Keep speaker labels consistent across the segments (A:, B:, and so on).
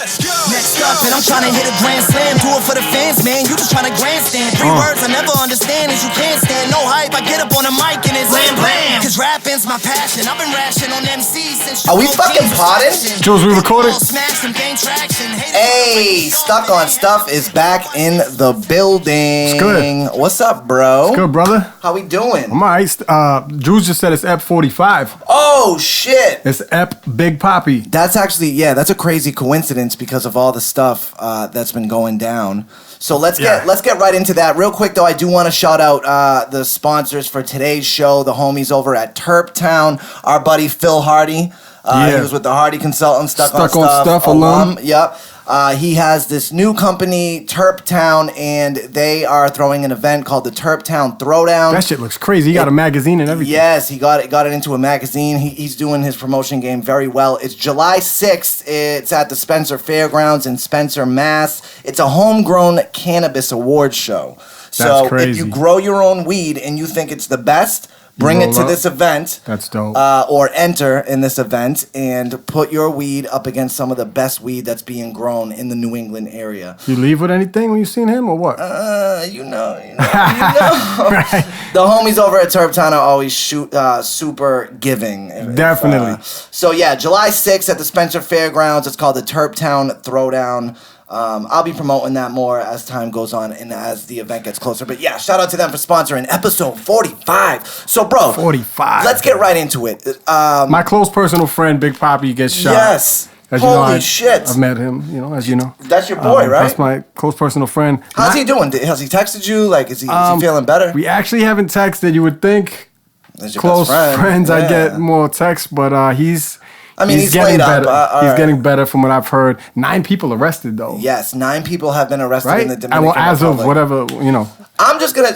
A: Next up, and I'm trying to hit a grand slam. Do it for the fans, man. You just trying to grandstand. Three words I never understand is you can't stand. No hype, I get up on the mic and it's blam blam. Cause rapping's my passion. I've been rashing on MCs since.
B: Are we fucking potting?
C: Jules, we recorded?
B: Hey, Stuck on Stuff is back in the building.
C: It's good.
B: What's up, bro?
C: It's good, brother.
B: How we doing?
C: I'm alright. Jules just said it's Eff 45.
B: Oh, shit.
C: It's Eff Big Papi.
B: That's actually, that's a crazy coincidence because of all the stuff that's been going down. So let's get right into that. Real quick, though, I do want to shout out the sponsors for today's show, the homies over at Terptown, our buddy Phil Hardy. He was with the Hardy Consultants, Stuck on Stuff
C: alum.
B: Yep. He has this new company, Terptown, and they are throwing an event called the Terptown Throwdown.
C: That shit looks crazy. He got a magazine and everything.
B: Yes, he got it into a magazine. He's doing his promotion game very well. It's July 6th. It's at the Spencer Fairgrounds in Spencer, Mass. It's a homegrown cannabis award show. So if you grow your own weed and you think it's the best, bring it to this event.
C: That's dope.
B: Or enter in this event and put your weed up against some of the best weed that's being grown in the New England area.
C: You leave with anything when you seen him or what?
B: You know. Right. The homies over at Terptown are always super giving.
C: Definitely.
B: So yeah, July 6th at the Spencer Fairgrounds. It's called the Terptown Throwdown. I'll be promoting that more as time goes on and as the event gets closer. But yeah, shout out to them for sponsoring episode 45. So, bro,
C: 45.
B: Let's get right into it.
C: My close personal friend, Big Papi, gets shot.
B: Yes. Holy shit.
C: I've met him, as you know.
B: That's your boy, right?
C: That's my close personal friend.
B: How's he doing? Has he texted you? Like, is he feeling better?
C: We actually haven't texted. You would think
B: That's your
C: close
B: best friend.
C: friends, I get more texts, but he's
B: getting
C: better. He's getting better from what I've heard. 9 people arrested, though.
B: Yes, 9 people have been arrested in the Dominican Republic.
C: As of whatever,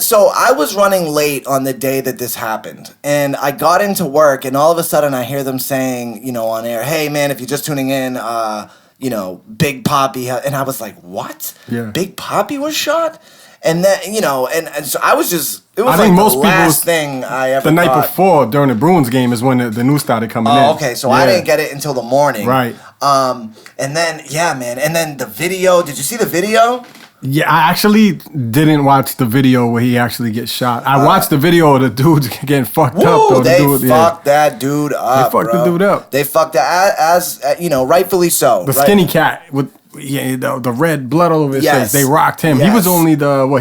B: So I was running late on the day that this happened. And I got into work, and all of a sudden I hear them saying, on air, hey, man, if you're just tuning in, Big Papi. And I was like, what?
C: Yeah.
B: Big Papi was shot? And then, and so I was just, it was
C: I think most
B: the
C: people,
B: last thing I ever
C: The night before, during the Bruins game, is when the news started coming in.
B: Oh, okay, so I didn't get it until the morning.
C: Right.
B: And then, man, and then the video, did you see the video?
C: Yeah, I actually didn't watch the video where he actually gets shot. I watched the video of the dude getting fucked up. Though.
B: They fucked that dude up,
C: They fucked the dude up.
B: They fucked that, as rightfully so.
C: The skinny cat with... the red blood all over his face. They rocked him.
B: Yes.
C: He was only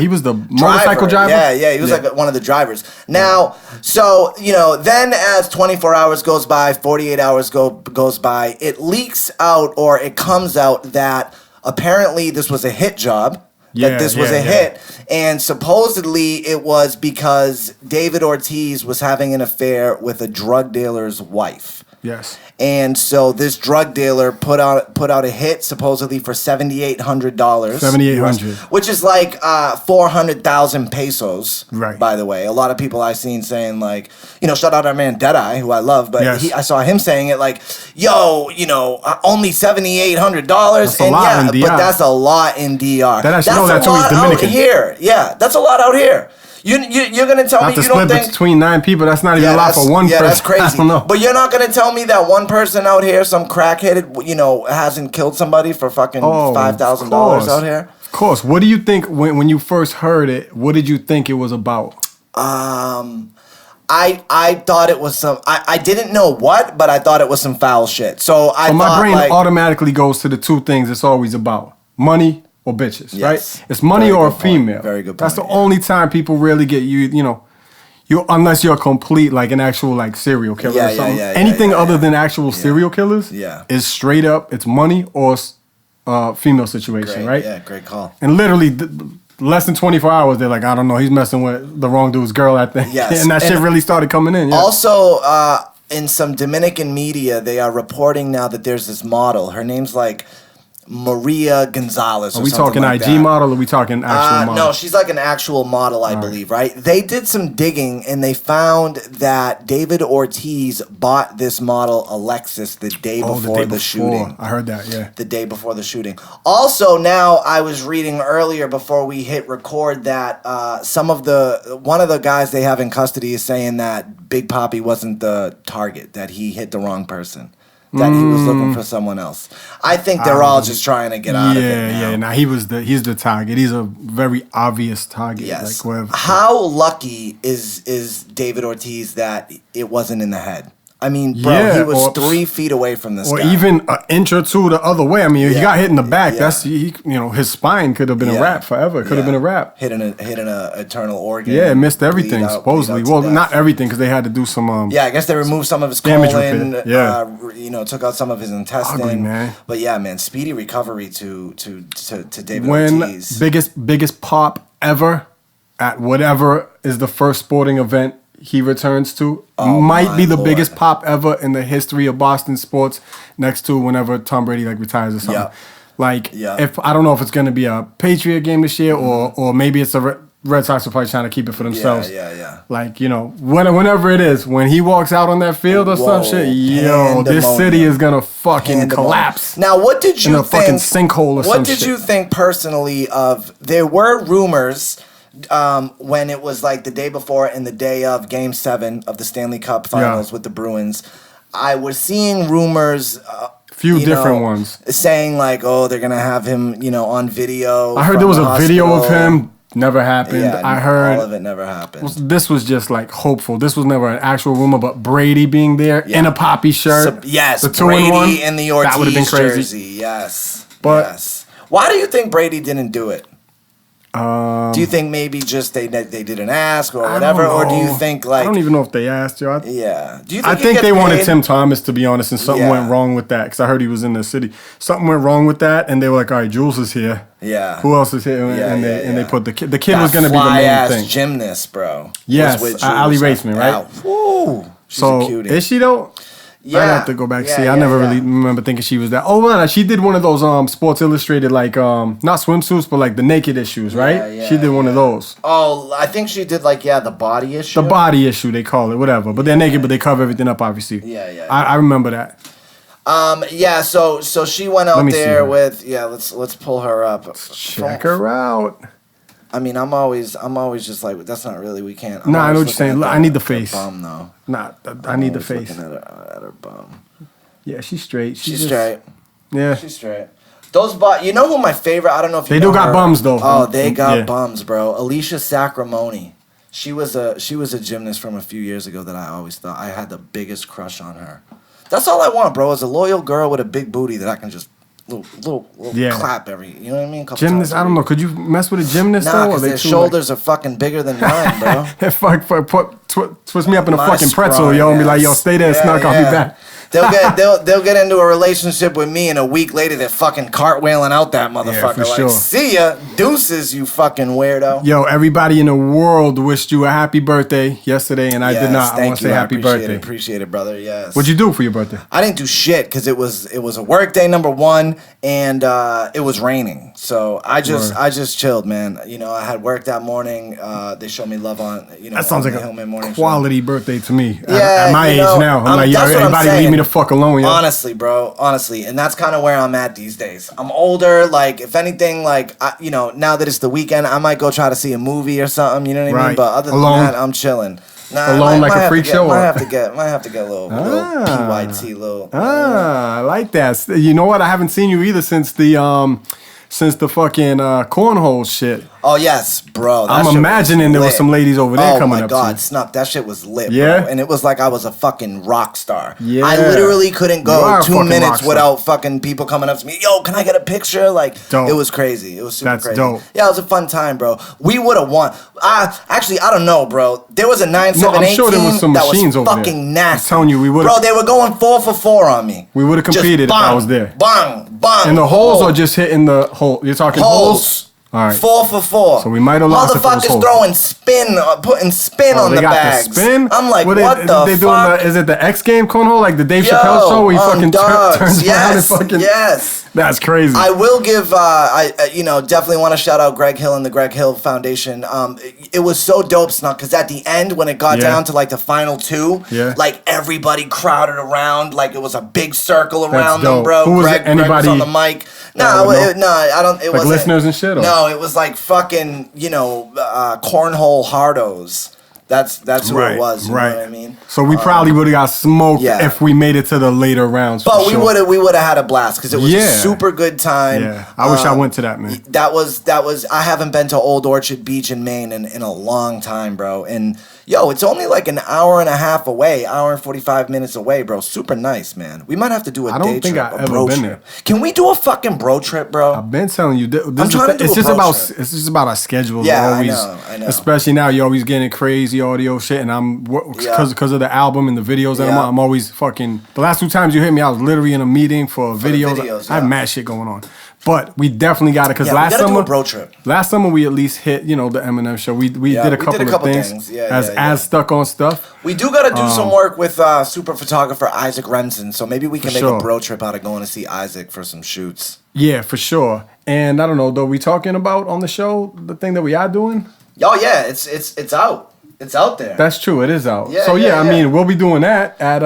C: he was the motorcycle driver?
B: Yeah, he was like one of the drivers. Now, so, then as 24 hours goes by, 48 hours goes by, it leaks out or it comes out that apparently this was a hit job. This was a hit. And supposedly it was because David Ortiz was having an affair with a drug dealer's wife.
C: Yes.
B: And so this drug dealer put out a hit supposedly for $7,800.
C: $7,800,
B: which is like 400,000 pesos.
C: Right.
B: By the way, a lot of people I've seen saying like, shout out our man Deadeye, who I love, but I saw him saying it like, yo, only $7,800.
C: That's a lot in DR.
B: But that's a lot in DR.
C: That's
B: a lot
C: Dominican.
B: out here. Yeah, that's a lot out here. You're gonna tell me you don't think
C: between 9 people? That's not even a lot for one person.
B: Yeah, that's crazy.
C: I don't know.
B: But you're not gonna tell me that one person out here, some crackhead, hasn't killed somebody for fucking $5,000 out here.
C: Of course. What do you think when you first heard it? What did you think it was about?
B: I thought it was some. I didn't know what, but I thought it was some foul shit. So
C: my brain automatically goes to the 2 things it's always about: money or bitches, right? It's money or a female.
B: Very good point.
C: That's the only time people really get you unless you're a complete, like an actual like serial killer or something. Anything other than actual serial killers is straight up, it's money or female situation, right?
B: Yeah, great call.
C: And literally less than 24 hours, they're like, I don't know, he's messing with the wrong dude's girl, I think.
B: Yes.
C: And that shit really started coming in. Yeah.
B: Also, in some Dominican media, they are reporting now that there's this model. Her name's like Maria Gonzalez.
C: Are we talking IG model or are we talking actual model?
B: No, she's like an actual model, I believe, right? They did some digging and they found that David Ortiz bought this model Alexis the day before the shooting.
C: I heard that, yeah.
B: The day before the shooting. Also, now I was reading earlier before we hit record that one of the guys they have in custody is saying that Big Papi wasn't the target, that he hit the wrong person. that he was looking for someone else. I think they're all just trying to get out of it now.
C: Yeah. Nah, he's the target. He's a very obvious target.
B: Yes.
C: Like wherever.
B: How lucky is David Ortiz that it wasn't in the head? I mean, bro, he was 3 feet away from this guy.
C: Or even an inch or two the other way. I mean, he got hit in the back. That's his spine could have been a wrap forever. Could have been a wrap.
B: Hit an internal organ.
C: Yeah, missed everything supposedly. Well, not everything because they had to do some.
B: I guess they removed some of his colon. Took out some of his intestine.
C: Ugly, man.
B: But yeah, man, speedy recovery to David Ortiz.
C: Biggest pop ever at whatever is the first sporting event he returns to, might be the biggest pop ever in the history of Boston sports, next to whenever Tom Brady retires or something. If I don't know if it's going to be a Patriot game this year or maybe it's a Red Sox are probably trying to keep it for themselves. Whenever it is, when he walks out on that field or some shit, this city is gonna fucking collapse.
B: Now, what did you think?
C: Fucking sinkhole or some shit.
B: What did you think personally of? There were rumors. When it was like the day before and the day of Game 7 of the Stanley Cup Finals with the Bruins, I was seeing rumors.
C: Few different ones
B: saying like, oh, they're gonna have him, on video.
C: I heard there was a video of him. Never happened.
B: Yeah,
C: I heard
B: all of it never happened.
C: This was just like hopeful. This was never an actual rumor, but Brady being there in a Papi shirt.
B: Yes,
C: the
B: Brady in the Ortiz
C: that would have been crazy.
B: Jersey. Yes,
C: but
B: why do you think Brady didn't do it? Do you think maybe just they didn't ask or whatever, or do you think like
C: I don't even know if they asked you?
B: Do you think
C: I think they wanted Tim Thomas, to be honest, and something went wrong with that because I heard he was in the city. Something went wrong with that, and they were like, "All right, Jules is here.
B: Yeah,
C: who else is here?" And they put the kid. The kid was going to be the main thing.
B: Gymnast, bro.
C: Yes, Ali Raceman, right?
B: Woo. She's a cutie.
C: Is she though? Yeah, I have to go back and see. I never really remember thinking she was that. Oh, man, she did one of those Sports Illustrated, like not swimsuits, but like the naked issues, right? She did one of those.
B: Oh, I think she did like the body issue.
C: The body issue, they call it, whatever. But they're naked, but they cover everything up, obviously.
B: Yeah.
C: I remember that.
B: So she went out there with let's pull her up.
C: Check her out.
B: I mean, I'm always just like, that's not really, we can't.
C: Nah, I know what you're saying. I need the face.
B: Bum, though.
C: Nah, I need the face.
B: Looking at her bum.
C: Yeah, she's straight.
B: She's straight.
C: Yeah.
B: She's straight. Those you know who my favorite, I don't know if you
C: They
B: know
C: do got
B: her.
C: bums, though.
B: Oh, they got bums, bro. Alicia Sacramone. She was a gymnast from a few years ago that I always thought I had the biggest crush on her. That's all I want, bro, is a loyal girl with a big booty that I can just little clap every, you know what I mean?
C: Gymnast, I don't know. Could you mess with a gymnast though?
B: Because their shoulders are fucking bigger than mine, bro.
C: Twist me up in a fucking pretzel, and be like, yo, stay there, Snuk, I'll be back.
B: They'll get into a relationship with me, and a week later they're fucking cartwheeling out that motherfucker.
C: Yeah, for sure.
B: See ya, deuces, you fucking weirdo.
C: Yo, everybody in the world wished you a happy birthday yesterday, and I did not. I want to say happy birthday.
B: Appreciate it, brother. Yes.
C: What'd you do for your birthday?
B: I didn't do shit because it was a work day, number one, and it was raining. So I just chilled, man. I had work that morning. They showed me love on
C: that sounds like a quality birthday to me.
B: Yeah,
C: at my age now, I'm like, yo, everybody leave me the fuck alone, yo.
B: Honestly, bro. Honestly, and that's kind of where I'm at these days. I'm older. Like, if anything, like now that it's the weekend, I might go try to see a movie or something. You know what I mean? But other than that, I'm chilling. Nah,
C: alone like a freak show.
B: Might have to get a little PYT little.
C: I like that. You know what? I haven't seen you either since the fucking cornhole shit.
B: Oh yes, bro.
C: I'm imagining there was some ladies over there coming up.
B: Oh my god, Snuk, that shit was lit,
C: yeah?
B: Bro. And it was like I was a fucking rock star.
C: Yeah.
B: I literally couldn't go 2 minutes without fucking people coming up to me. Yo, can I get a picture? Like, dope. It was crazy. It was super crazy. Dope. Yeah, it was a fun time, bro. We would have won. Actually, I don't know, bro. There was a 9-7-8
C: sure there was some
B: that
C: machines
B: was
C: over
B: fucking
C: there.
B: nasty.
C: I'm telling you, we would.
B: Bro, they were going 4 for 4 on me.
C: We would have competed if I was there.
B: Bang, bang.
C: And the holes are just hitting the hole. You're talking holes? All right.
B: 4 for 4.
C: So we might have lost.
B: Motherfuckers throwing spin, putting spin on the bags.
C: The spin?
B: I'm like, what the fuck?
C: Is it the X Game cornhole, like the Dave Chappelle show where he fucking turns around and fucking?
B: Yes.
C: That's crazy.
B: I will give, definitely want to shout out Greg Hill and the Greg Hill Foundation. It was so dope, Snuk, because at the end, when it got down to like the final 2, like everybody crowded around, like it was a big circle around them, bro.
C: Who was
B: Greg was on the mic. I don't. It
C: like
B: wasn't
C: listeners and shit.
B: No, it was like fucking, cornhole hardos That's who it was. You know what I mean?
C: So we probably would have got smoked if we made it to the later rounds.
B: But we would have had a blast because it was a super good time.
C: Yeah, I wish I went to that, man.
B: That was. I haven't been to Old Orchard Beach in Maine in a long time, bro. And yo, it's only like an hour and a half away, hour and 45 minutes away, bro. Super nice, man. We might have to do a day trip, a bro trip. Can we do a fucking bro trip, bro?
C: I've been telling you.
B: I'm trying to do
C: it's
B: a
C: just
B: bro
C: about
B: trip.
C: it's just about our schedules.
B: Yeah,
C: always,
B: I know.
C: Especially now, you're always getting crazy audio shit, and I'm because of the album and the videos that I'm always fucking. The last 2 times you hit me, I was literally in a meeting for videos. I have mad shit going on. But we definitely got it because last summer,
B: do a bro trip.
C: Last summer we at least hit, the Eminem show. We did a couple of things. As Stuck on Stuff.
B: We do got to do some work with super photographer Isaac Remsen. So maybe we can make a bro trip out of going to see Isaac for some shoots.
C: Yeah, for sure. And I don't know, though, we talking about on the show the thing that we are doing?
B: Oh yeah, it's out. It's out there.
C: That's true. It is out. Yeah, so I mean, we'll be doing that at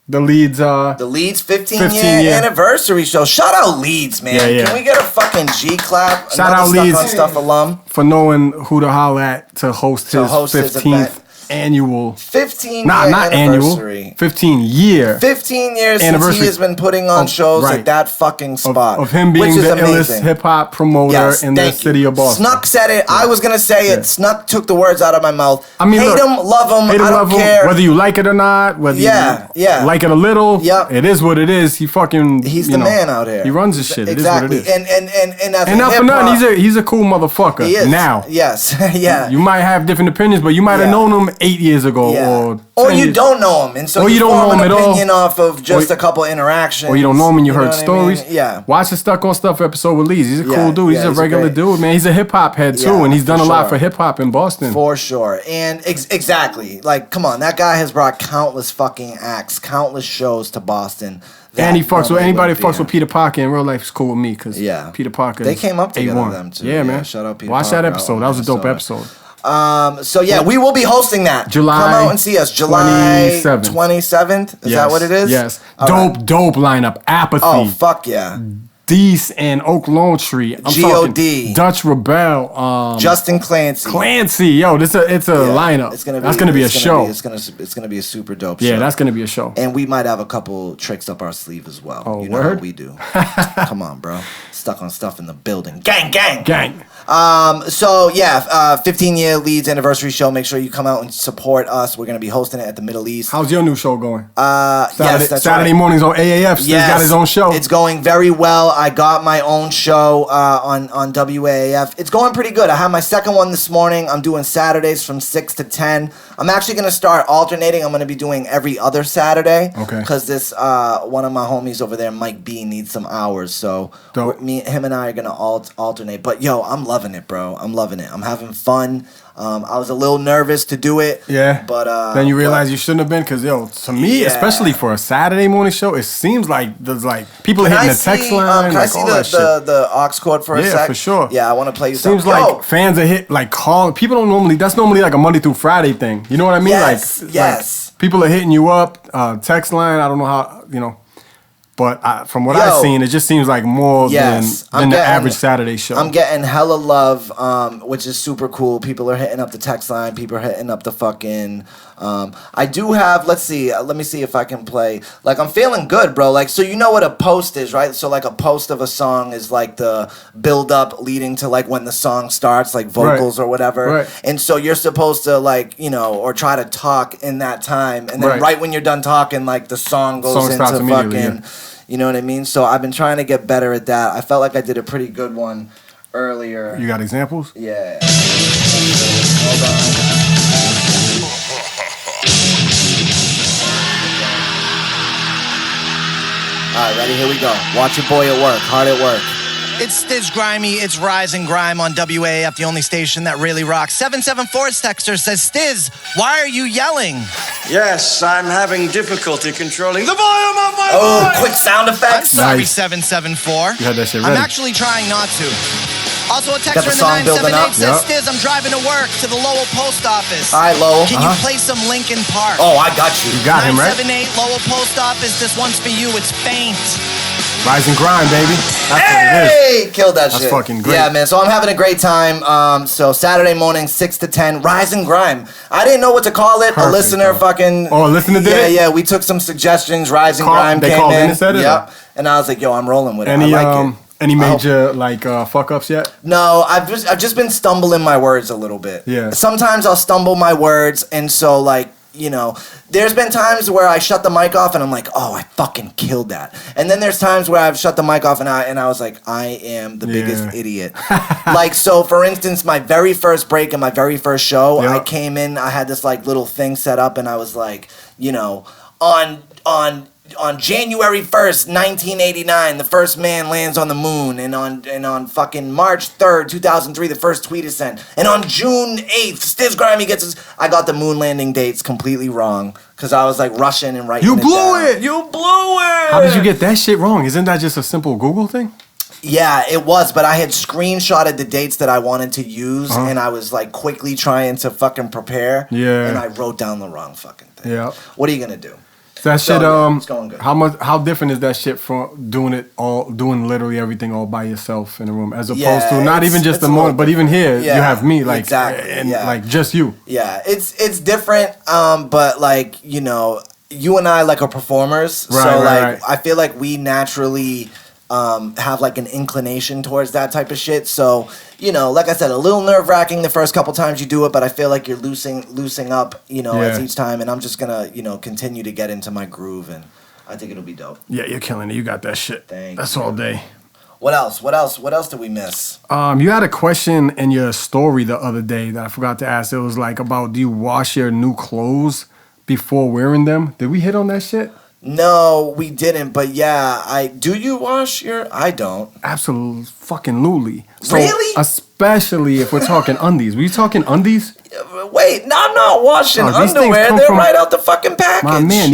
C: the Leeds
B: 15-year anniversary show. Shout out Leeds, man. Can we get a fucking G clap?
C: Shout out Leeds
B: on Stuff alum
C: for knowing who to holler at to host his 15th annual
B: 15
C: not
B: anniversary.
C: Annual 15 year
B: 15 years since he has been putting on shows at that fucking spot
C: of him being the illest hip-hop promoter in the city of Boston.
B: Snuk said it. I was gonna say it. Snuk took the words out of my mouth. I mean, hate him, love him, I don't care
C: whether you like it or not, whether you like it a little. It is what it is. He's
B: the man out here.
C: He runs his shit.
B: Exactly.
C: It is what it is.
B: And as
C: and not for nothing, he's a cool motherfucker.
B: He is.
C: Now.
B: Yes. Yeah.
C: You might have different opinions, but you might have known him 8 years ago
B: or you don't know him, and so you don't know him at all. Opinion off of just a couple interactions,
C: or you don't know him and you heard stories.
B: I mean? Yeah,
C: watch the Stuck on Stuff episode with Leeds. He's a cool dude. He's a regular dude, man. He's a hip hop head too, and he's done a lot for hip hop in Boston
B: for sure. And exactly, like, come on, that guy has brought countless fucking acts, countless shows to Boston.
C: And he fucks with anybody that fucks with Peter Parker in real life is cool with me because Peter Parker.
B: They came up together them too.
C: Yeah, man.
B: Shout out Peter
C: Watch
B: Parker.
C: That episode. That was a dope episode.
B: So we will be hosting that. Come out and see us. July 27th. Is that what it is?
C: Yes. Dope lineup. Apathy.
B: Oh, fuck yeah.
C: Deese and Oak Lone Tree.
B: G.O.D.
C: Dutch Rebel.
B: Justin Clancy.
C: Yo, it's a lineup. That's gonna be a show.
B: It's gonna be a super dope show.
C: Yeah, that's gonna be a show.
B: And we might have a couple tricks up our sleeve as well.
C: Oh,
B: you know
C: word?
B: how we do. Come on, bro. Stuck on Stuff in the building. Gang. 15-year Leeds anniversary show. Make sure you come out and support us. We're gonna be hosting it at the Middle East.
C: How's your new show going?
B: Saturday
C: mornings on AAF. He's got his own show.
B: It's going very well. I got my own show on WAAF. It's going pretty good. I have my second one this morning. I'm doing Saturdays from 6 to 10. I'm actually going to start alternating. I'm going to be doing every other Saturday.
C: Okay.
B: Because this one of my homies over there, Mike B, needs some hours. So him and I are going to alternate. But yo, I'm loving it, bro. I'm loving it. I'm having fun. I was a little nervous to do it.
C: Yeah.
B: But
C: then you realize you shouldn't have been because, to me, especially for a Saturday morning show, it seems like there's people hitting the text line.
B: Can I see the aux cord for a sec?
C: Yeah, for sure.
B: Yeah, I want to play you
C: something.
B: Seems
C: like fans are calling. People don't normally, that's normally like a Monday through Friday thing. You know what I mean?
B: Yes.
C: People are hitting you up, text line. I don't know how, But from what I've seen, it just seems like more than the average Saturday show.
B: I'm getting hella love, which is super cool. People are hitting up the text line. People are hitting up the fucking... I do have... Let me see if I can play. I'm feeling good, bro. So you know what a post is, right? So, a post of a song is, the build-up leading to, when the song starts, vocals or whatever.
C: Right.
B: And so you're supposed to, or try to talk in that time. And then right when you're done talking, the song goes into fucking... Yeah. You know what I mean? So I've been trying to get better at that. I felt like I did a pretty good one earlier.
C: You got examples?
B: Yeah. Hold on. All right, ready? Here we go. Watch your boy at work. Hard at work. It's Stiz Grimey. It's Rise and Grime on WAF, the only station that really rocks. 774's texter says, Stiz, why are you yelling?
D: Yes, I'm having difficulty controlling the volume of my voice.
B: Quick sound effects.
A: I'm sorry, 774.
C: You had that shit ready.
A: I'm actually trying not to. Also, a texter in the 978 says, Stiz, I'm driving to work to the Lowell Post Office.
B: All right, Lowell.
A: Can you play some Linkin Park?
B: Oh, I got you.
C: You got him, right?
A: 978 Lowell Post Office. This one's for you. It's Faint.
C: Rise and grind, baby. That's
B: hey, killed that shit.
C: That's fucking great.
B: Yeah, man. So I'm having a great time. So Saturday morning, 6 to 10, Rise and Grime. I didn't know what to call it.
C: Perfect,
B: a listener fucking.
C: Oh, a listener did it?
B: Yeah. We took some suggestions. Rise and Grime
C: they
B: came
C: called
B: in.
C: and said it?
B: Yep. And I was like, yo, I'm rolling with it.
C: Any,
B: I like it.
C: Any major fuck ups yet?
B: No, I've just been stumbling my words a little bit.
C: Yeah.
B: Sometimes I'll stumble my words, and so like, you know, there's been times where I shut the mic off and I'm like, oh, I fucking killed that. And then there's times where I've shut the mic off and I was like, I am the biggest idiot. Like, so for instance, my very first break in my very first show, I came in, I had this like little thing set up, and I was like, you know, on January 1st, 1989, the first man lands on the moon, and on fucking March 3rd, 2003, the first tweet is sent, and on June 8th, Stiz Grime gets his. I got the moon landing dates completely wrong because I was like rushing and writing.
C: You blew it.
B: You blew it.
C: How did you get that shit wrong? Isn't that just a simple Google thing?
B: Yeah, it was, but I had screenshotted the dates that I wanted to use, and I was like quickly trying to fucking prepare.
C: Yeah.
B: And I wrote down the wrong fucking thing.
C: Yeah.
B: What are you gonna do?
C: That shit,
B: it's going good.
C: How different is that shit from doing literally everything all by yourself in a room, as opposed to not even just the moment, but even here you have me, like,
B: exactly,
C: and like just you.
B: Yeah, it's different, but like, you know, you and I like are performers,
C: right.
B: I feel like we naturally have like an inclination towards that type of shit. So, you know, like I said, a little nerve-wracking the first couple times you do it, but I feel like you're loosing up, you know, as each time, and I'm just gonna, you know, continue to get into my groove, and I think it'll be dope.
C: Yeah, you're killing it. You got that shit. That's
B: you.
C: all day.
B: What else did we miss?
C: You had a question in your story the other day that I forgot to ask. It was like about, do you wash your new clothes before wearing them? Did we hit on that shit?
B: No, we didn't, but yeah, do you wash your? I don't.
C: Absolutely fucking lutely. So,
B: really?
C: Especially if we're talking undies. Were you talking undies?
B: Wait, no, I'm not washing underwear. They're right out the fucking package.
C: My man,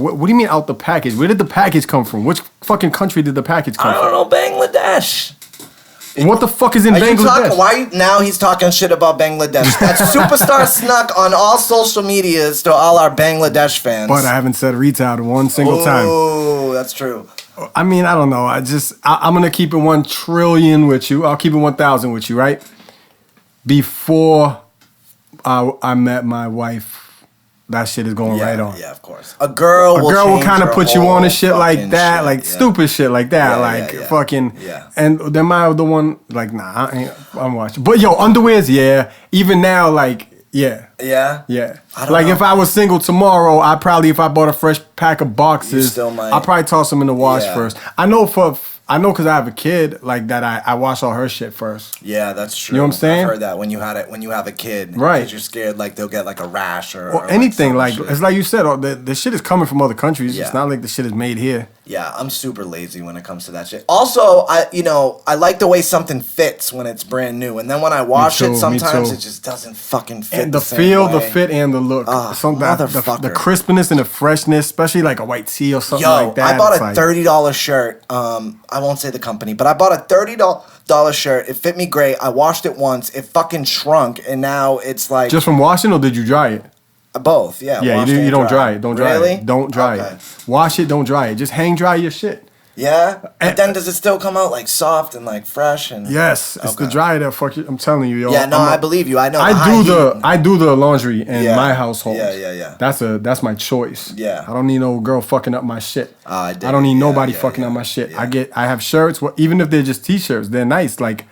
C: what do you mean out the package? Where did the package come from? Which fucking country did the package come from?
B: I don't know, Bangladesh.
C: What the fuck is in Bangladesh?
B: Now he's talking shit about Bangladesh. That's Superstar Snuk on all social medias to all our Bangladesh fans.
C: But I haven't said retail one single time.
B: Oh, that's true.
C: I mean, I don't know. I'm going to keep it 1 trillion with you. I'll keep it 1,000 with you, right? Before I met my wife, that shit is going right on.
B: Yeah, of course. A girl will kind of
C: put you on and shit like that, like stupid shit like that, fucking. Yeah. And then my other one, like, nah, I'm watching. But yo, underwears, even now, like, yeah. I don't know. If I was single tomorrow, if I bought a fresh pack of boxes, I'll probably toss them in the wash first. I know because I have a kid like that. I wash all her shit first.
B: Yeah, that's true.
C: You know what I'm saying?
B: I've heard that when you have a kid,
C: right?
B: Because you're scared like they'll get like a rash or
C: anything. Like it's like you said, the shit is coming from other countries. Yeah. It's not like the shit is made here.
B: Yeah, I'm super lazy when it comes to that shit. Also, I like the way something fits when it's brand new, and then when I wash it, sometimes it just doesn't fucking fit.
C: And the feel, the fit, and the look. The crispness and the freshness, especially like a white tee or something like that.
B: I bought a $30 shirt. I won't say the company, but I bought a $30 shirt. It fit me great. I washed it once. It fucking shrunk, and now it's like... Just
C: from washing, or did you dry it?
B: Both, yeah.
C: Yeah, you don't dry it. Don't dry
B: really?
C: it. Don't dry it. Wash it, don't dry it. Just hang dry your shit.
B: Yeah? But then does it still come out like soft and like fresh? And
C: yes, it's the dry that fuck you. I'm telling you, yo.
B: Yeah, no, I believe you. I know.
C: I do the laundry in my household.
B: Yeah.
C: That's my choice.
B: Yeah.
C: I don't need no girl fucking up my shit.
B: I
C: don't need nobody fucking up my shit.
B: Yeah.
C: I have shirts. Even if they're just t-shirts, they're nice. Like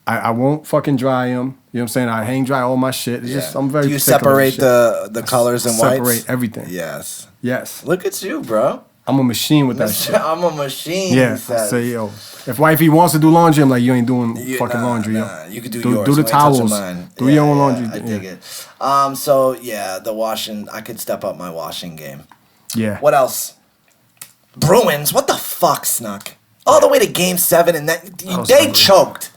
C: I won't fucking dry them. You know what I'm saying? I hang dry all my shit. It's just I'm very.
B: Do you separate the colors and whites?
C: Separate everything.
B: Yes. Look at you, bro.
C: I'm a machine with that shit.
B: I'm a machine.
C: Yeah. Say yo, if wifey wants to do laundry, I'm like, you ain't doing fucking laundry. Yo.
B: You can do yours.
C: Do the towels. Do your own laundry.
B: I dig it. So yeah, the washing. I could step up my washing game.
C: Yeah.
B: What else? Bruins. What the fuck, Snuk? All the way to Game 7, and they choked.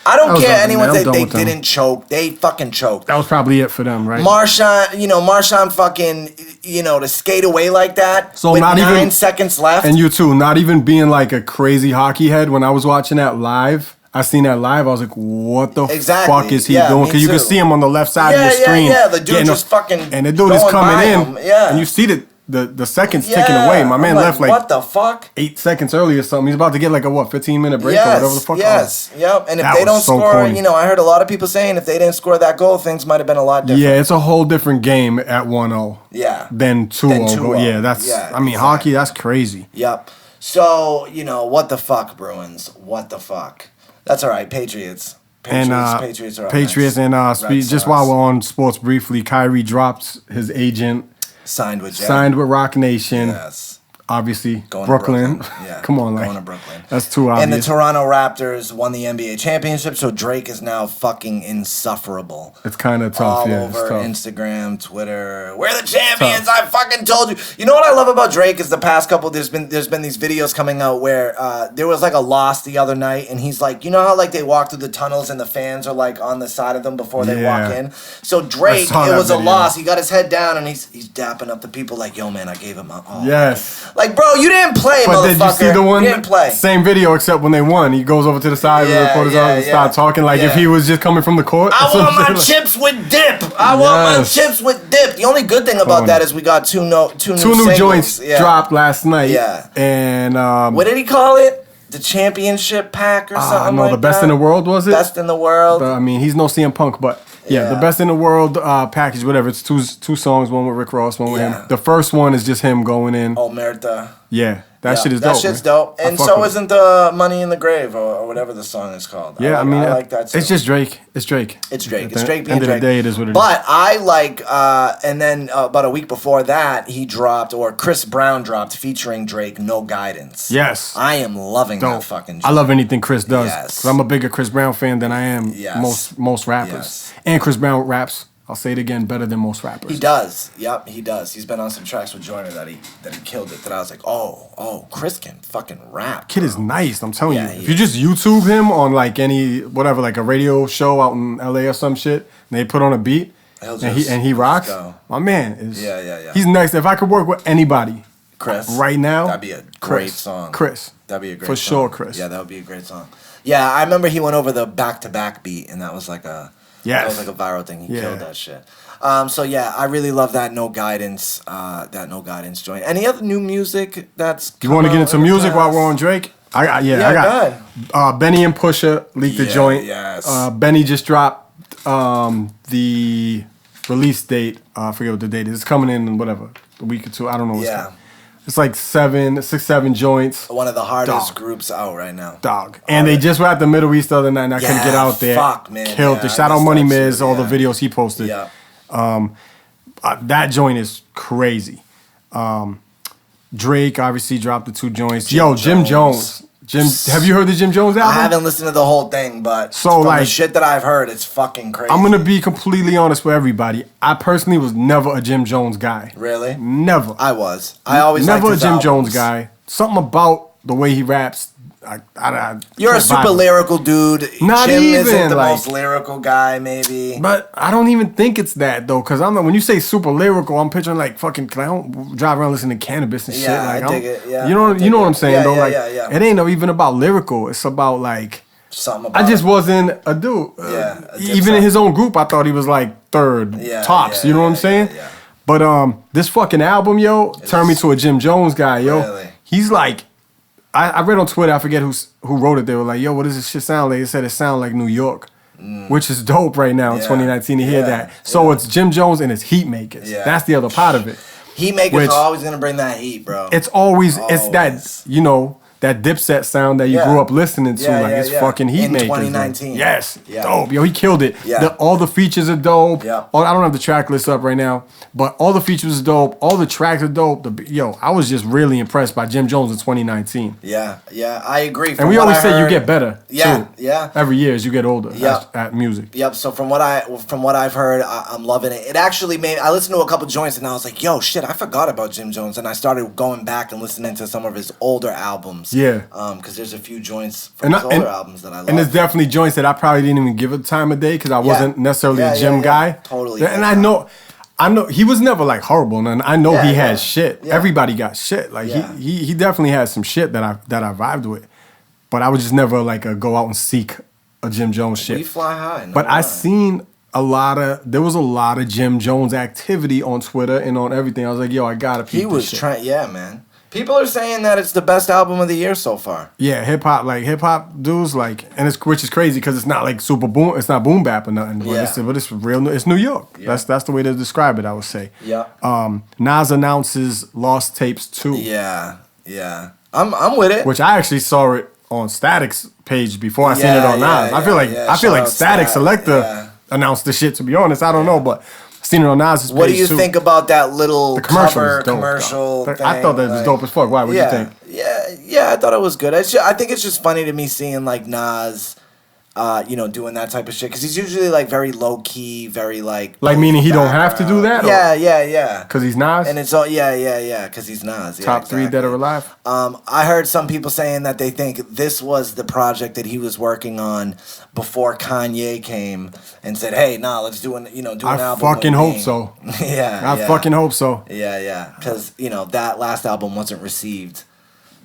B: I don't care anyone say they didn't choke. They fucking choked.
C: That was probably it for them, right?
B: Marshawn fucking, to skate away like that
C: so
B: with
C: not
B: 9 seconds left.
C: And you too, not even being like a crazy hockey head. When I was watching that live, I seen that live, I was like, what the fuck is he doing? Because you can see him on the left side of the screen.
B: Yeah, the dude just fucking
C: and the dude is coming in,
B: yeah.
C: and you see the the seconds ticking away. My man left like
B: what the fuck?
C: 8 seconds early or something. He's about to get like a 15-minute break or whatever the fuck.
B: Yes, yep. And if they don't score, corny. I heard a lot of people saying if they didn't score that goal, things might have been a lot different.
C: Yeah, it's a whole different game at 1-0.
B: Yeah.
C: Than 2-0. Yeah, that's. Hockey. That's crazy.
B: Yep. So what the fuck, Bruins? What the fuck? That's all right. Patriots are up
C: Patriots
B: next.
C: and just while we're on sports briefly, Kyrie dropped his agent.
B: Signed with
C: Rock Nation.
B: Yes.
C: Obviously,
B: going
C: Brooklyn.
B: To Brooklyn. Yeah.
C: Come on,
B: going to Brooklyn.
C: That's too obvious.
B: And the Toronto Raptors won the NBA championship, so Drake is now fucking insufferable.
C: It's kind of tough,
B: all over Instagram, Twitter. We're the champions. I fucking told you. You know what I love about Drake is the past couple. There's been these videos coming out where there was like a loss the other night, and he's like, you know how like they walk through the tunnels and the fans are like on the side of them before they walk in. So Drake, it was a loss. He got his head down and he's dapping up the people like, yo man, I gave him my all.
C: Yes.
B: Like, bro, you didn't play, but motherfucker. Did you see the one? You didn't play.
C: Same video, except when they won. He goes over to the side of the reporter's office and starts talking like if he was just coming from the court.
B: I want my chips with dip. I want my chips with dip. The only good thing about that is we got two new
C: joints dropped last night. Yeah. And
B: what did he call it? The championship pack or something like that?
C: The best in the world, was it?
B: Best in the world.
C: I mean, he's no CM Punk, but the best in the world package, whatever. It's two songs, one with Rick Ross, one with him. The first one is just him going in.
B: Omerta.
C: Yeah. That shit is dope.
B: That shit's dope. And so isn't the Money in the Grave or whatever the song is called.
C: Yeah, I like
B: that.
C: It's just Drake. It's Drake.
B: It's Drake. It's Drake being
C: Drake. At the end of the day, it is what it is.
B: But I like, and then about a week before that, he dropped, or Chris Brown dropped, featuring Drake, No Guidance.
C: Yes.
B: I am loving that fucking joint.
C: I love anything Chris does.
B: Yes.
C: Because I'm a bigger Chris Brown fan than I am most rappers. Yes. And Chris Brown raps, I'll say it again, better than most rappers.
B: He does. Yep, he does. He's been on some tracks with Joyner that he killed it. That I was like, oh, Chris can fucking rap.
C: Kid is nice. I'm telling you. If you just YouTube him on like any whatever, like a radio show out in LA or some shit, and they put on a beat and he rocks. My man is. Yeah. He's next. If I could work with anybody,
B: Chris,
C: right now,
B: that'd be a great song.
C: Chris,
B: that'd be a great
C: for
B: song.
C: sure. Chris,
B: yeah, that would be a great song. Yeah, I remember he went over the back-to-back beat, and that was like a. That was like a viral thing. He killed that shit. So yeah, I really love that No Guidance joint. Any other new music that's
C: you want to get into music while we're on Drake? I got Benny and Pusha leaked the joint.
B: Yes.
C: Benny just dropped the release date. I forget what the date is. It's coming in whatever, a week or two. I don't know what's coming. It's like 7 joints.
B: One of the hardest groups out right now.
C: And they just were at the Middle East the other night and I couldn't get out there.
B: Fuck, man.
C: Killed it. Shout out Money Miz, all the videos he posted.
B: Yeah.
C: That joint is crazy. Drake obviously dropped the 2 joints. Jim Jones. Have you heard the Jim Jones album?
B: I haven't listened to the whole thing, but from the shit that I've heard, it's fucking crazy.
C: I'm gonna be completely honest with everybody. I personally was never a Jim Jones guy.
B: Really?
C: Never.
B: I was. I always
C: never
B: liked
C: a Jim
B: his
C: Jones guy. Something about the way he raps.
B: You're a super lyrical dude.
C: Not
B: Jim
C: even
B: isn't the most lyrical guy, maybe.
C: But I don't even think it's that though, because when you say super lyrical, I'm picturing like fucking. Cause I don't drive around listening to Cannabis and shit. Like,
B: I dig it. Yeah,
C: you know what I'm saying though.
B: Yeah.
C: It ain't even about lyrical. It's about like
B: something. About
C: I just wasn't a dude. Even in his own group, I thought he was like third tops. You know what I'm saying?
B: Yeah.
C: But this fucking album, turned me to a Jim Jones guy,
B: Really?
C: He's like. I read on Twitter, I forget who wrote it. They were like, yo, what does this shit sound like? It said it sound like New York, which is dope right now in 2019 to hear that. So it's Jim Jones and his Heat Makers. Yeah. That's the other part of it.
B: Heat Makers are always going to bring that heat, bro.
C: It's that, that Dipset sound that you grew up listening to. It's fucking Heat Makers.
B: In 2019.
C: Yes. Yeah. Dope. Yo, he killed it.
B: Yeah.
C: All the features are dope.
B: Yeah.
C: I don't have the track list up right now, but all the features are dope. All the tracks are dope. I was just really impressed by Jim Jones in 2019.
B: Yeah, I agree.
C: And we always say you get better.
B: Yeah,
C: too. Every year as you get older at music.
B: Yep. So from what I've heard, I'm loving it. It actually I listened to a couple joints and I was like, yo, shit, I forgot about Jim Jones, and I started going back and listening to some of his older albums.
C: Yeah.
B: Because there's a few joints from his older albums that I love.
C: And there's definitely joints that I probably didn't even give it time of day because I wasn't necessarily a Jim guy.
B: Totally.
C: And I know he was never like horrible, and I know he had shit. Yeah. Everybody got shit. Like he definitely had some shit that I vibed with, but I would just never like go out and seek a Jim Jones shit.
B: We fly high.
C: But I seen there was a lot of Jim Jones activity on Twitter and on everything. I was like, yo, I gotta peep
B: He was trying, yeah, man. People are saying that it's the best album of the year so far.
C: Yeah, hip hop dudes like, and which is crazy because it's not like super boom, it's not boom bap or nothing, but it's real. It's New York. Yeah. That's the way to describe it. I would say.
B: Yeah.
C: Nas announces Lost Tapes 2.
B: Yeah. I'm with it.
C: Which I actually saw it on Static's page before I seen it on Nas. I feel like Static Selector announced the shit. To be honest, I don't know, but. Seen it on Nas's page.
B: What do you think about that little commercial thing?
C: I thought that was dope as fuck. Why? What do you think?
B: Yeah, I thought it was good. I think it's just funny to me seeing like Nas, doing that type of shit because he's usually like very low key, very like
C: meaning he don't have to do that.
B: Yeah.
C: Because he's Nas.
B: And it's all because he's Nas. Yeah,
C: Top 3 dead or alive.
B: I heard some people saying that they think this was the project that he was working on before Kanye came and said, "Hey, let's do an album."
C: I fucking hope so. I fucking hope so.
B: Yeah. Because that last album wasn't received.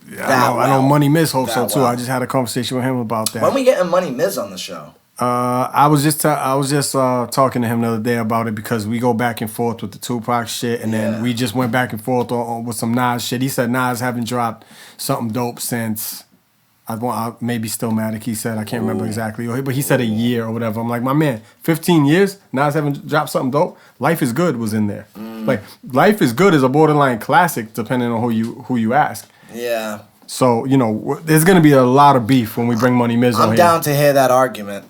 C: Yeah, I know Money Miz hopes so too. I just had a conversation with him about that.
B: When we getting Money Miz on the show?
C: I was just talking to him the other day about it because we go back and forth with the Tupac shit, and then we just went back and forth with some Nas shit. He said Nas haven't dropped something dope since maybe Stillmatic. He said I can't remember exactly, but he said a year or whatever. I'm like, my man, 15 years Nas haven't dropped something dope. Life is Good was in there. Like Life is Good is a borderline classic depending on who you ask.
B: Yeah.
C: So, there's going to be a lot of beef when we bring Money Miz on here.
B: I'm down to hear that argument.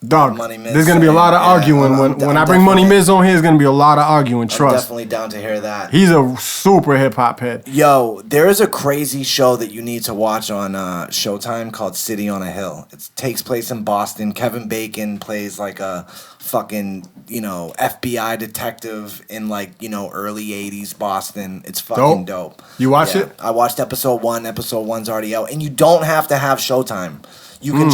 C: Dog, there's going to be a lot of arguing. When I bring Money Miz on here, there's going to be a lot of arguing, trust.
B: I'm definitely down to hear that.
C: He's a super hip-hop head.
B: Yo, there is a crazy show that you need to watch on Showtime called City on a Hill. It takes place in Boston. Kevin Bacon plays like a fucking, FBI detective in early 80s Boston. It's fucking dope.
C: You watch it?
B: I watched episode 1. Episode 1's already out. And you don't have to have Showtime. You can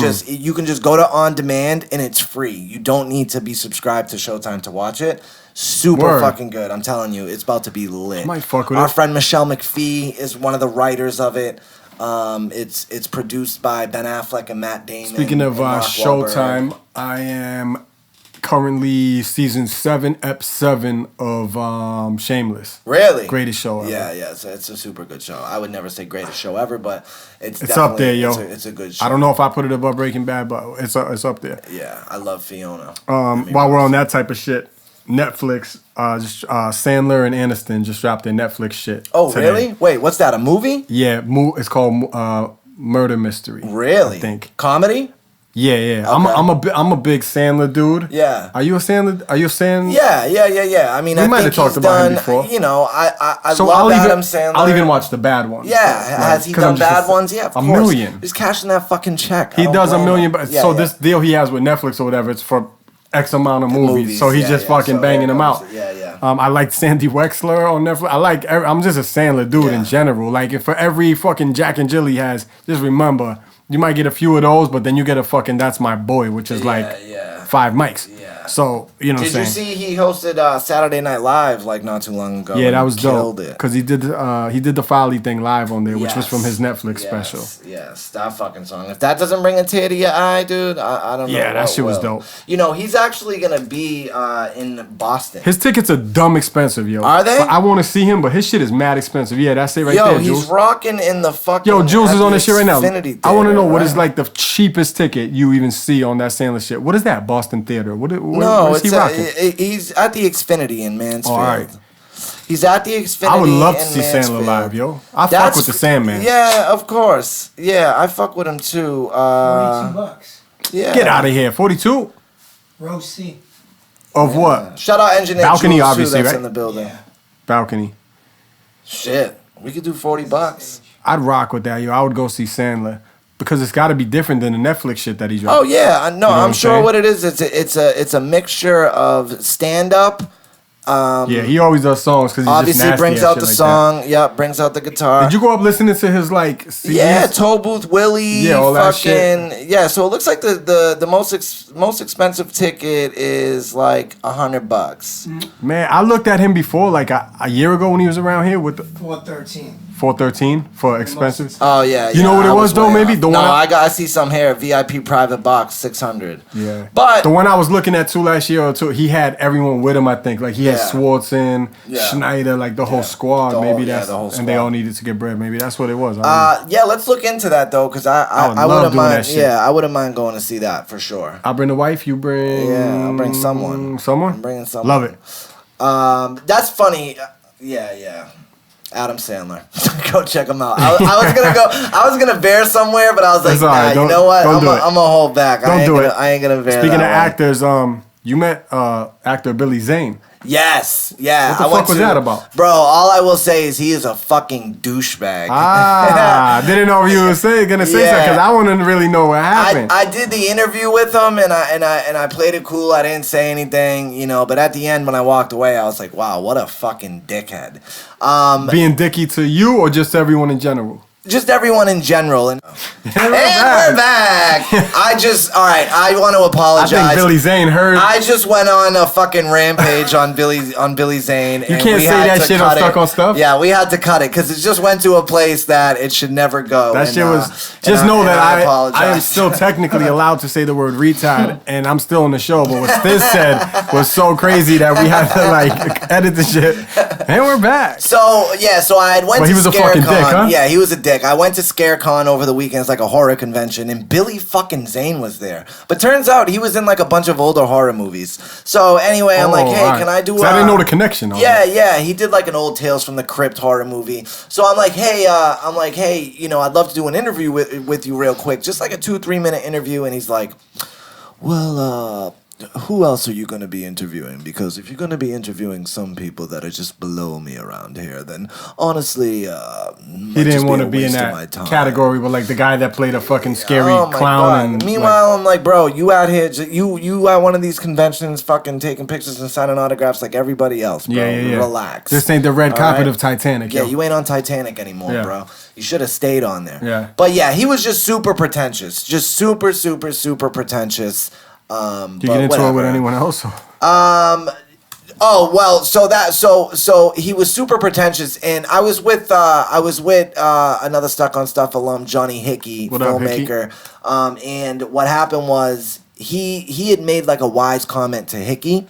B: just go to On Demand and it's free. You don't need to be subscribed to Showtime to watch it. Super fucking good. I'm telling you, it's about to be lit.
C: I might fuck with
B: Our
C: it.
B: friend Michelle McPhee is one of the writers of it. It's produced by Ben Affleck and Matt Damon.
C: Speaking of Showtime, I am currently season 7, ep 7 of Shameless.
B: Really?
C: Greatest show ever.
B: Yeah. So it's a super good show. I would never say greatest show ever, but it's
C: up there, yo.
B: It's a good show.
C: I don't know if I put it above Breaking Bad, but it's up there.
B: Yeah, I love Fiona.
C: While we're on that type of shit, Netflix, Sandler and Aniston just dropped their Netflix shit.
B: Oh,
C: today.
B: Really? Wait, what's that? A movie?
C: Yeah, it's called Murder Mystery.
B: Really?
C: I think
B: comedy.
C: Yeah. Okay. I'm a big Sandler dude.
B: Yeah.
C: Are you a Sandler?
B: Yeah. I mean, I
C: might
B: think
C: have talked about him before.
B: I love Adam Sandler.
C: I'll even watch the bad ones.
B: Yeah. Has he done bad ones? Yeah, of course.
C: million.
B: He's cashing that fucking check.
C: He does $1 million. This deal he has with Netflix or whatever, it's for X amount of movies. So he's just fucking banging them out.
B: Yeah.
C: I like Sandy Wexler on Netflix. I'm just a Sandler dude in general. Like, if for every fucking Jack and Jill he has, just remember, you might get a few of those, but then you get a fucking That's My Boy, which is 5 mics. Yeah. So, what I'm saying.
B: Did you see he hosted Saturday Night Live not too long ago?
C: Yeah, that was dope. Because he did the Folly thing live on there, which was from his Netflix special.
B: Yes, that fucking song. If that doesn't bring a tear to your eye, dude, I don't know.
C: Yeah, that shit was dope.
B: He's actually gonna be in Boston.
C: His tickets are dumb expensive, yo.
B: Are they?
C: But I want to see him, but his shit is mad expensive. Yeah, that's it right there, Jules.
B: He's rocking in the fucking.
C: Yo, Jules is on this shit right now.
B: Theater,
C: I want to know what is the cheapest ticket you even see on that Sandler shit. What is that? Boston Theater? What is he rocking?
B: He's at the Xfinity in Mansfield.
C: All right.
B: He's at the Xfinity.
C: I would love to see
B: Mansfield.
C: Sandler live, yo. I fuck with the Sandman.
B: Yeah, of course. Yeah, I fuck with him too.
E: $42.
B: Yeah.
C: Get out of here. 42?
E: Row C.
C: Of what?
B: Shout out Engineer
C: Balcony,
B: Jules,
C: obviously,
B: that's
C: right?
B: in the building.
E: Yeah.
C: Balcony.
B: Shit. We could do $40.
C: I'd rock with that, yo. I would go see Sandler. Because it's got to be different than the Netflix shit that he dropped.
B: Oh yeah, I know.
C: You know
B: I'm sure what it is. It's a mixture of stand up
C: He always does songs because he's
B: obviously
C: just nasty
B: brings out the
C: like
B: song.
C: That.
B: Yep, brings out the guitar.
C: Did you go up listening to his like CDs?
B: Yeah, Toll Booth Willie.
C: All that shit.
B: Yeah, so it looks like the most expensive ticket is like $100.
C: Man, I looked at him before, like a year ago when he was around here with the
E: 413.
C: 413 for expensive.
B: Oh yeah,
C: you know what it was though? Maybe the one.
B: I see some here. VIP private box 600.
C: Yeah,
B: but
C: the one I was looking at last year or two, he had everyone with him. I think like he had Swartzen, Schneider, like the whole squad. Maybe that's the whole squad. And they all needed to get bread. Maybe that's what it was.
B: Yeah, let's look into that though, because I wouldn't mind. Yeah, I wouldn't mind going to see that for sure.
C: I'll bring the wife. You bring.
B: Yeah, I'll bring someone.
C: Someone.
B: I'm bringing someone.
C: Love it.
B: That's funny. Yeah. Adam Sandler. Go check him out. I was gonna bear somewhere, but I was like, nah, you know what? I'm gonna hold back. I ain't gonna bear.
C: Speaking of actors, you met actor Billy Zane.
B: Yes, yeah.
C: What the fuck was that about?
B: Bro, all I will say is he is a fucking douchebag.
C: I didn't know if you were gonna say something because I want to really know what happened.
B: I did the interview with him and I played it cool. I didn't say anything, but at the end when I walked away, I was like, wow, what a fucking dickhead.
C: Being dicky to you or just everyone in general?
B: Just everyone in general. And we're back. I want to apologize.
C: I think Billy Zane heard.
B: I just went on a fucking rampage on Billy Zane.
C: You can't say that shit on Stuck on Stuff?
B: Yeah, we had to cut it because it just went to a place that it should never go.
C: That shit was... Just know that I am still technically allowed to say the word retard, and I'm still on the show, but what Stiz said was so crazy that we had to like edit the shit. And we're back.
B: So I had went to
C: he was a fucking dick, huh?
B: Yeah, he was a dick. I went to ScareCon over the weekend. It's like a horror convention, and Billy fucking Zane was there. But turns out he was in like a bunch of older horror movies. So anyway, I'm like, hey, can I do?
C: I didn't know the connection.
B: Yeah. He did like an old Tales from the Crypt horror movie. So I'm like, hey, I'd love to do an interview with you real quick, just like a 2-3 minute interview. And he's like, well, who else are you going to be interviewing? Because if you're going to be interviewing some people that are just below me around here, then honestly,
C: he didn't want to be in that category with like the guy that played a fucking scary clown. And
B: meanwhile, I'm like, bro, you out here, you at one of these conventions, fucking taking pictures and signing autographs like everybody else, bro. Yeah. Relax.
C: This ain't the red carpet of Titanic.
B: Yeah, you ain't on Titanic anymore, bro. You should have stayed on there.
C: Yeah.
B: But yeah, he was just super pretentious, just super, super, super pretentious.
C: Do you get into it with anyone else?
B: So he was super pretentious, and I was with another Stuck on Stuff alum, Johnny Hickey, filmmaker. And what happened was he had made like a wise comment to Hickey.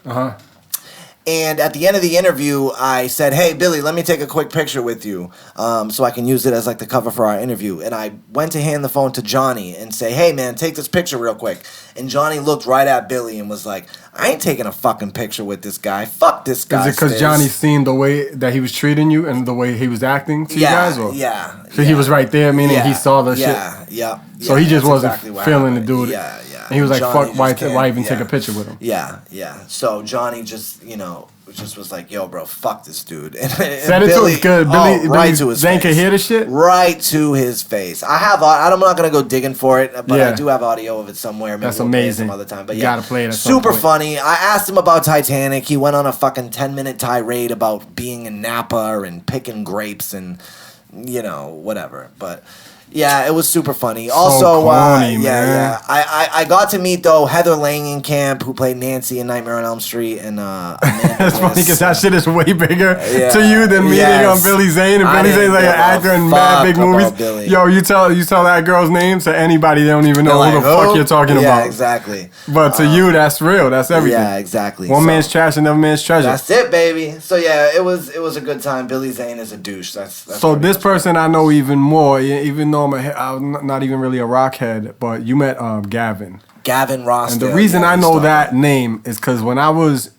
B: And at the end of the interview, I said, hey, Billy, let me take a quick picture with you so I can use it as like the cover for our interview. And I went to hand the phone to Johnny and say, hey, man, take this picture real quick. And Johnny looked right at Billy and was like, I ain't taking a fucking picture with this guy. Fuck this guy.
C: Is it because Johnny seen the way that he was treating you and the way he was acting to you guys? Or?
B: Yeah.
C: So he was right there, meaning he saw the shit?
B: Yeah.
C: So he just wasn't feeling the dude.
B: Yeah.
C: And he was like, fuck, why even take a picture with him?
B: Yeah. So Johnny just, just was like, yo, bro, fuck this dude. And
C: said it to his good. Billy
B: to his
C: Zane
B: face.
C: Can hear the shit?
B: Right to his face. I'm not going to go digging for it, but I do have audio of it somewhere. Maybe
C: that's amazing.
B: Some other time. But
C: you gotta play it.
B: Super funny. I asked him about Titanic. He went on a fucking 10-minute tirade about being in Napa and picking grapes and, whatever. But... yeah, it was super funny. Also,
C: corny, man.
B: I got to meet though Heather Langenkamp, who played Nancy in Nightmare on Elm Street, and
C: that's funny because that shit is way bigger to you than meeting on Billy Zane. And Billy Zane's like an actor in mad big movies.
B: Billy.
C: Yo, you tell that girl's name to anybody, they don't even know who the fuck you're talking about.
B: Yeah, exactly.
C: But to you, that's real. That's everything.
B: Yeah, exactly.
C: One man's trash, another man's treasure.
B: That's it, baby. So yeah, it was a good time. Billy Zane is a douche. That's
C: so this person I know even more, even though I'm not even really a rock head, but you met Gavin.
B: Gavin Rossdale.
C: And the reason I know that name is because when I was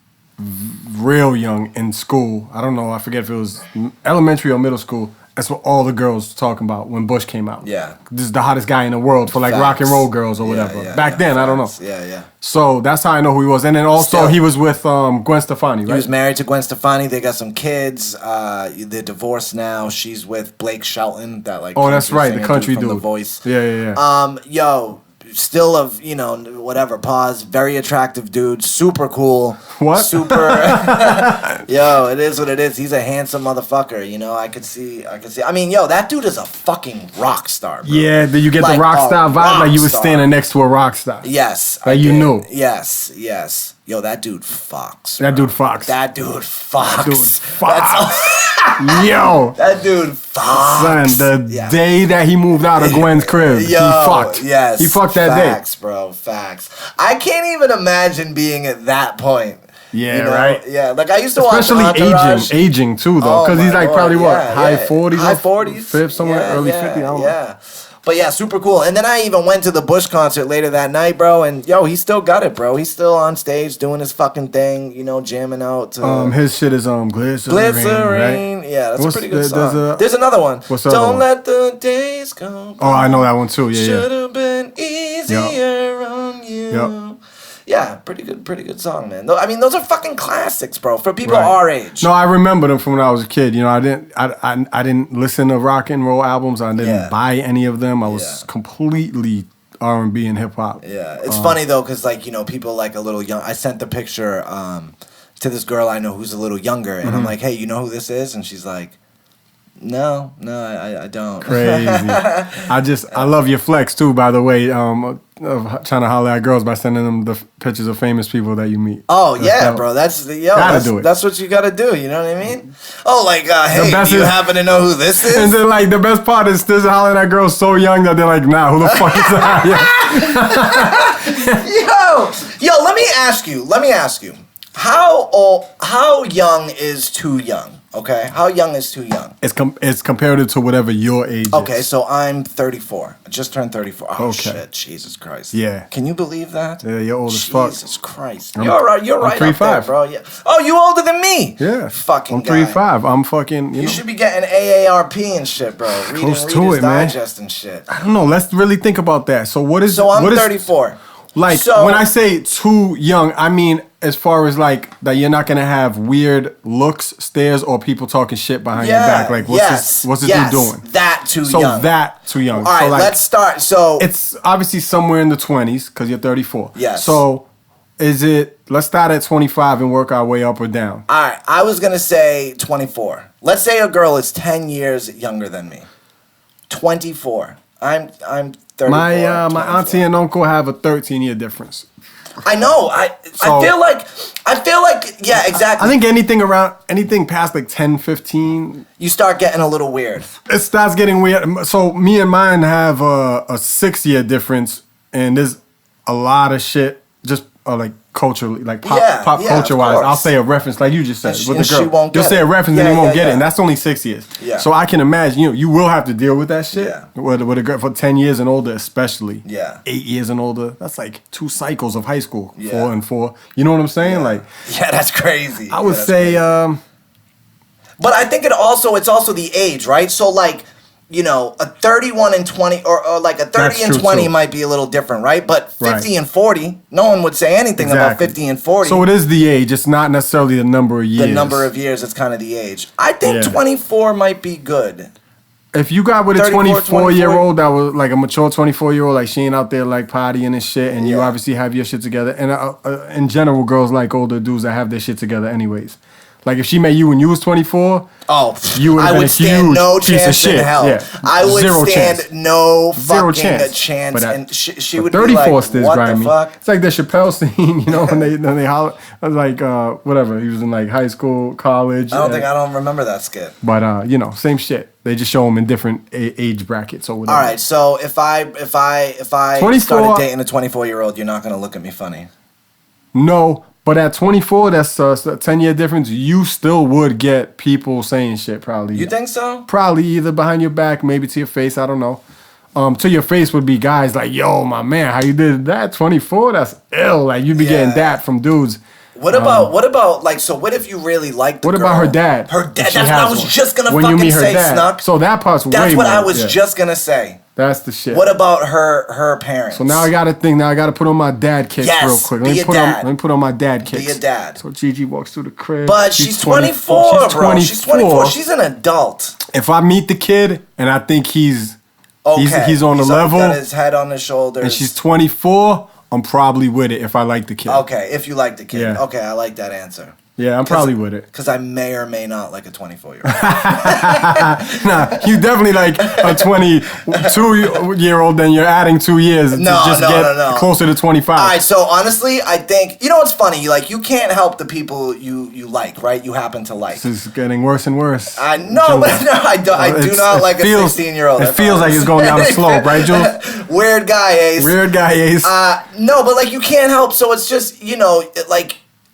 C: real young in school, I don't know, I forget if it was elementary or middle school, that's what all the girls were talking about when Bush came out.
B: Yeah.
C: This is the hottest guy in the world for like rock and roll girls or whatever. Back then, I don't know.
B: Yeah.
C: So that's how I know who he was. And then also he was with Gwen Stefani, right?
B: He was married to Gwen Stefani. They got some kids. They're divorced now. She's with Blake Shelton, that like
C: that's right, the country dude.
B: The Voice.
C: Yeah.
B: Yo, still of, you know, whatever, pause, very attractive dude, super cool.
C: What?
B: Super. Yo, it is what it is. He's a handsome motherfucker, you know, I could see. I mean, yo, that dude is a fucking rock star, bro.
C: Yeah, you get the rock star vibe, like you was standing next to a rock star.
B: Yes.
C: Like you knew.
B: Yes. Yo, that dude fucks.
C: That dude fucks.
B: That dude fucks.
C: That dude fucks. Yo.
B: That dude fucks.
C: Son, the day that he moved out of Gwen's crib, he fucked.
B: Yes.
C: He fucked that day.
B: Facts, bro. Facts. I can't even imagine being at that point.
C: Yeah,
B: you know?
C: right.
B: Yeah, like I used to
C: especially
B: watch Entourage.
C: aging too, though, because he's like probably high 40s,
B: high 40s,
C: 50s, somewhere early 50s. I don't know.
B: But yeah, super cool. And then I even went to the Bush concert later that night, bro. And yo, he still got it, bro. He's still on stage doing his fucking thing, you know, jamming out. To,
C: his shit is Glycerine.
B: Right? Yeah, that's a pretty good song. There's another one.
C: What's the
B: Don't
C: other
B: let the days go by.
C: Oh, I know that one too. Yeah,
B: Should have been easier on you.
C: Yep.
B: Yeah, pretty good song, man. I mean, those are fucking classics, bro, for people our age.
C: No, I remember them from when I was a kid. You know, I didn't listen to rock and roll albums. I didn't buy any of them. I was completely R&B and hip hop.
B: Yeah, it's funny though, because like, you know, people like a little young. I sent the picture to this girl I know who's a little younger, and I'm like, hey, you know who this is? And she's like, No, I don't.
C: Crazy. I love your flex too, by the way, of trying to holler at girls by sending them the pictures of famous people that you meet.
B: Oh, yeah, bro. That's what you gotta do, you know what I mean? Oh, like, hey, do you happen to know who this is?
C: And then, like, the best part is still hollering at girls so young that they're like, nah, who the fuck is that?
B: Yo, let me ask you. How young is too young? Okay, how young is too young?
C: It's comparative to whatever your age is.
B: Okay, so I'm 34. I just turned 34. Oh,
C: okay.
B: Shit, Jesus Christ.
C: Yeah.
B: Can you believe that?
C: Yeah, you're old as fuck.
B: Jesus Christ. You're right up
C: 3'5",
B: there, bro. Yeah. Oh, you older than me?
C: Yeah.
B: Fucking
C: I'm 3'5". I'm fucking,
B: You should be getting AARP and shit, bro.
C: Close to it, man.
B: Digest and shit.
C: I don't know. Let's really think about that. So
B: I'm 34.
C: Like, when I say too young, I mean as far as like that you're not gonna have weird looks, stares, or people talking shit behind your back. Like, what's this dude doing?
B: That too young.
C: So that too young.
B: All right,
C: so like,
B: let's start. So
C: it's obviously somewhere in the 20s because you're 34.
B: Yes.
C: So let's start at 25 and work our way up or down.
B: All right, I was gonna say 24. Let's say a girl is 10 years younger than me. 24. I'm 34.
C: My auntie and uncle have a 13-year difference.
B: I know. I feel like yeah, exactly.
C: I think anything past like 10, 15,
B: you start getting a little weird.
C: It starts getting weird. So me and mine have a 6-year difference, and there's a lot of shit just like culturally, like pop culture wise. I'll say a reference like you just said with the girl. You'll say a reference and you won't get it, and that's only 6 years. Yeah. So I can imagine you will have to deal with that shit with a girl for 10 years and older, especially. Yeah. 8 years and older. That's like 2 cycles of high school. 4 and 4. You know what I'm saying? Like,
B: yeah, that's crazy.
C: I would say.
B: But I think it's also the age, right? So like, you know, a 31 and 20 or like a 30 and 20 might be a little different, right? But 50 and 40, no one would say anything about 50 and 40.
C: So it is the age. It's not necessarily the number of years.
B: The number of years, it's kind of the age. I think 24 might be good.
C: If you got with a 24-year-old that was like a mature 24-year-old, like she ain't out there like partying and shit, and you obviously have your shit together. And in general, girls like older dudes that have their shit together anyways. Like if she met you when you was 24, you would have been a huge piece of shit. Yeah.
B: I would stand no fucking chance. And she would be like, what the fuck?
C: It's like the Chappelle scene, you know, when they holler, like whatever. He was in like high school, college.
B: I don't remember that skit.
C: But you know, same shit. They just show them in different age brackets or whatever.
B: All right, so if I started dating a 24-year-old, you're not gonna look at me funny.
C: No. But at 24, that's a 10-year difference. You still would get people saying shit, probably.
B: You think so?
C: Probably either behind your back, maybe to your face. I don't know. To your face would be guys like, yo, my man, how you did that? 24, that's ill. Like, you'd be getting that from dudes.
B: What about, like, so what if you really liked the girl?
C: What about her dad?
B: Her dad, that's what I was just going to fucking say, Snuk.
C: So that part's way more.
B: That's what I was just going to say.
C: That's the shit.
B: What about her parents?
C: So now I got to think. Now I got to put on my dad kicks real quick. Let me put on my dad kicks.
B: Be a dad.
C: So Gigi walks through the crib.
B: But she's 24, bro. She's 24. She's an adult.
C: If I meet the kid and I think he's
B: Okay.
C: He's on the level.
B: Got his head on his shoulders.
C: And she's 24. I'm probably with it if I like the kid.
B: Okay, if you like the kid.
C: Yeah.
B: Okay, I like that answer.
C: Yeah, I'm probably with it.
B: Because I may or may not like a 24-year-old.
C: Nah, you definitely like a 22-year-old, then you're adding 2 years to get closer to 25.
B: All right, so honestly, I think, you know what's funny? You can't help the people you like, right? You happen to like.
C: This is getting worse and worse.
B: I know, but no, I do not like a 16-year-old.
C: It feels like it's going down the slope, right, Jules?
B: Weird guy, Ace.
C: Weird guy, Ace.
B: No, but you can't help, so it's just,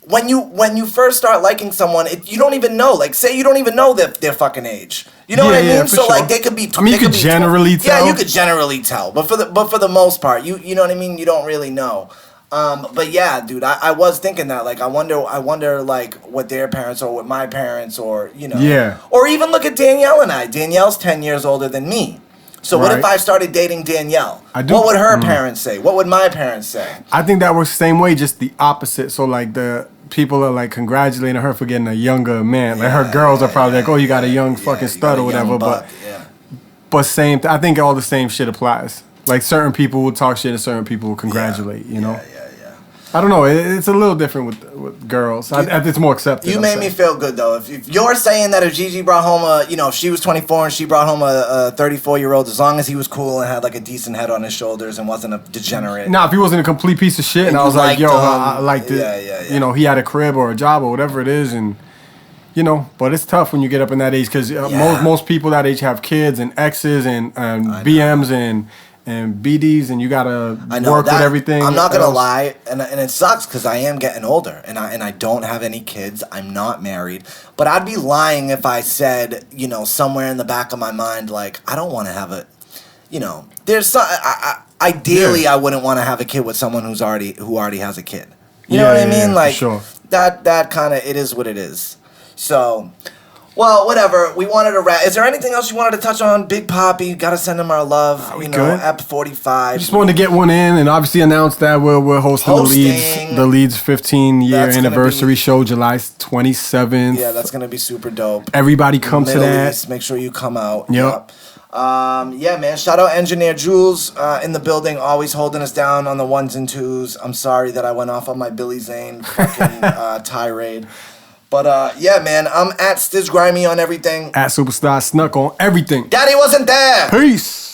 B: when you first start liking someone, you don't even know. Say you don't even know their fucking age. You know what I mean? So
C: sure.
B: they could be.
C: I mean, you could generally tell.
B: Yeah, you could generally tell, but for the most part, you know what I mean. You don't really know. But yeah, dude, I was thinking that. I wonder what their parents or what my parents or
C: Yeah.
B: Or even look at Danielle and I. Danielle's 10 years older than me. So what if I started dating Danielle? What would her parents say? What would my parents say?
C: I think that works the same way, just the opposite. So the people are congratulating her for getting a younger man. Her girls are probably oh, you got a young fucking stud or whatever. But same. I think all the same shit applies. Certain people will talk shit and certain people will congratulate. You know. I don't know. It's a little different with girls. It's more accepted.
B: You made me feel good though. If you're saying that if Gigi brought home if she was 24 and she brought home a 34-year-old, as long as he was cool and had a decent head on his shoulders and wasn't a degenerate.
C: Nah, if he wasn't a complete piece of shit and I was like, yo, I liked it. Yeah. He had a crib or a job or whatever it is, and but it's tough when you get up in that age because most people that age have kids and exes and BMs and BDs, and you gotta work with everything.
B: I'm not gonna lie, and it sucks because I am getting older, and I don't have any kids. I'm not married, but I'd be lying if I said, somewhere in the back of my mind, I don't want to have a, there's some. Ideally, I wouldn't want to have a kid with someone who already has a kid. You know what I mean?
C: Sure.
B: That kind of, it is what it is. So. Well, whatever. We wanted to wrap. Is there anything else you wanted to touch on? Big Papi, gotta send him our love. Ep 45.
C: Just wanted to get one in and obviously announce that we're hosting the Leeds 15-year anniversary show, July 27th.
B: Yeah, that's gonna be super dope.
C: Everybody come to that.
B: East, make sure you come out.
C: Yep.
B: Yeah, man. Shout out Engineer Jules in the building, always holding us down on the ones and twos. I'm sorry that I went off on my Billy Zane fucking tirade. But, yeah, man, I'm at Stiz Grime on everything.
C: At Superstar Snuk on everything.
B: Daddy wasn't there.
C: Peace.